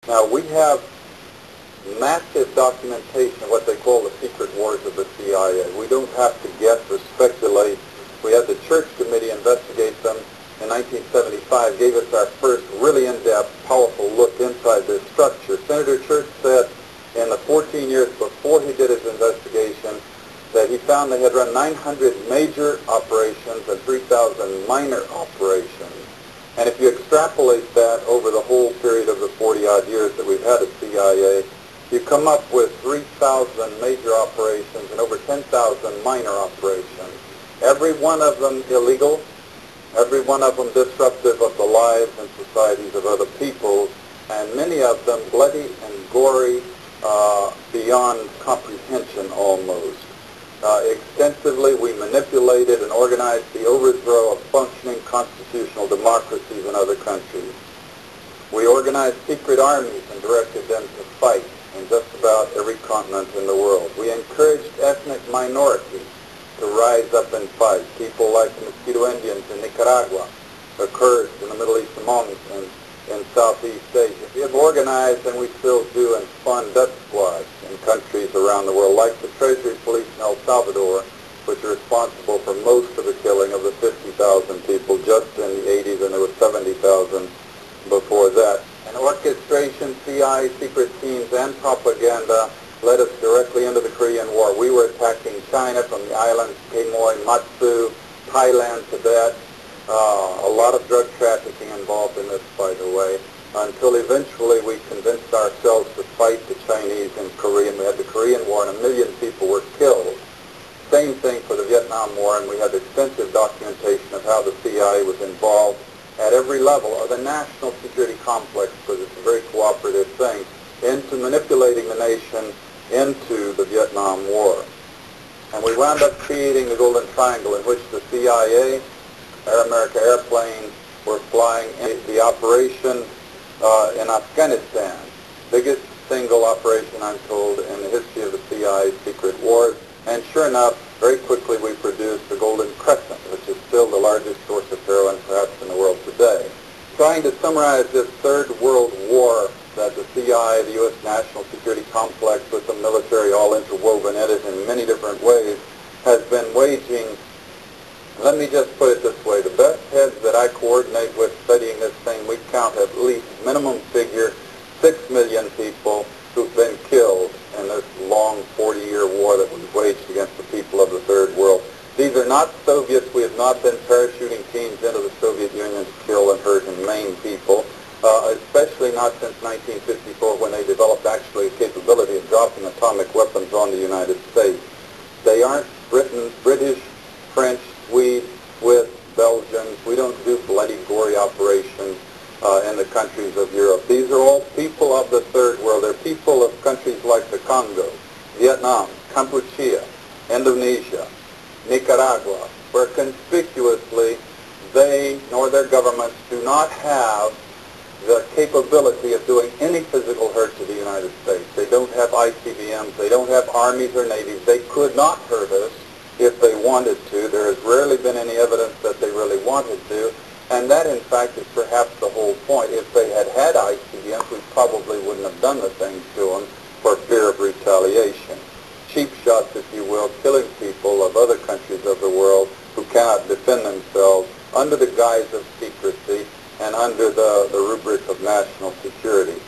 Now, we have massive documentation of what they call the secret wars of the CIA. We don't have to guess or speculate. We had the Church Committee investigate them in 1975, gave us our first really in-depth, powerful look inside this structure. Senator Church said in the 14 years before he did his investigation that he found they had run 900 major operations and 3,000 minor operations. And if you extrapolate that over the whole period of the 40-odd years that we've had at CIA, you come up with 3,000 major operations and over 10,000 minor operations. Every one of them illegal, every one of them disruptive of the lives and societies of other people, and many of them bloody and gory beyond comprehension almost. Extensively, we manipulated and organized the overthrow of functioning constitutional democracies in other countries. We organized secret armies and directed them to fight in just about every continent in the world. We encouraged ethnic minorities to rise up and fight. People like the Mosquito Indians in Nicaragua, the Kurds in the Middle East, the Hmong in Southeast Asia. We have organized, and we still do, and fund death squads in countries around the world, like the Treasury Police in El Salvador, which are responsible for most of the killing of the 50,000 people just in the 80s, and there were 70,000 before that. And orchestration, CIA, secret teams, and propaganda led us directly into the Korean War. We were attacking China from the islands, Quemoy, Matsu, Thailand, Tibet. A lot of drug trafficking involved in this, by the way, until eventually we convinced ourselves to fight the Chinese in Korea, and we had the Korean War, and 1 million people were killed. Same thing for the Vietnam War, and we had extensive documentation of how the CIA was involved at every level of the national security complex, because it's a very cooperative thing, into manipulating the nation into the Vietnam War. And we wound up creating the Golden Triangle, in which the CIA, Air America airplanes were flying in the operation in Afghanistan. Biggest single operation, I'm told, in the history of the CIA secret wars. And sure enough, very quickly we produced the Golden Crescent, which is still the largest source of heroin perhaps in the world today. Trying to summarize this Third World War that the CIA, the U.S. national security complex with the military all interwoven in it in many different ways, has been waging. Let me just put it this way. The best heads that I coordinate with studying this thing, we count at least, minimum figure, 6 million people who've been killed in this long 40-year war that we've waged against the people of the Third World. These are not Soviets. We have not been parachuting teams into the Soviet Union to kill and hurt and maim people, especially not since 1954 when they developed actually a capability of dropping atomic weapons on the United States. They aren't British, French, Swedes, Swiss, Belgians. We don't do bloody, gory operations in the countries of Europe. These are all people of the Third World. They're people of countries like the Congo, Vietnam, Cambodia, Indonesia, Nicaragua, where conspicuously they nor their governments do not have the capability of doing any physical hurt to the United States. They don't have ICBMs. They don't have armies or navies. They could not hurt us if they wanted to. There has rarely been any evidence that they really wanted to, and that in fact is perhaps the whole point. If they had had ICBMs, we probably wouldn't have done the things to them for fear of retaliation. Cheap shots, if you will, killing people of other countries of the world who cannot defend themselves under the guise of secrecy and under the rubric of national security.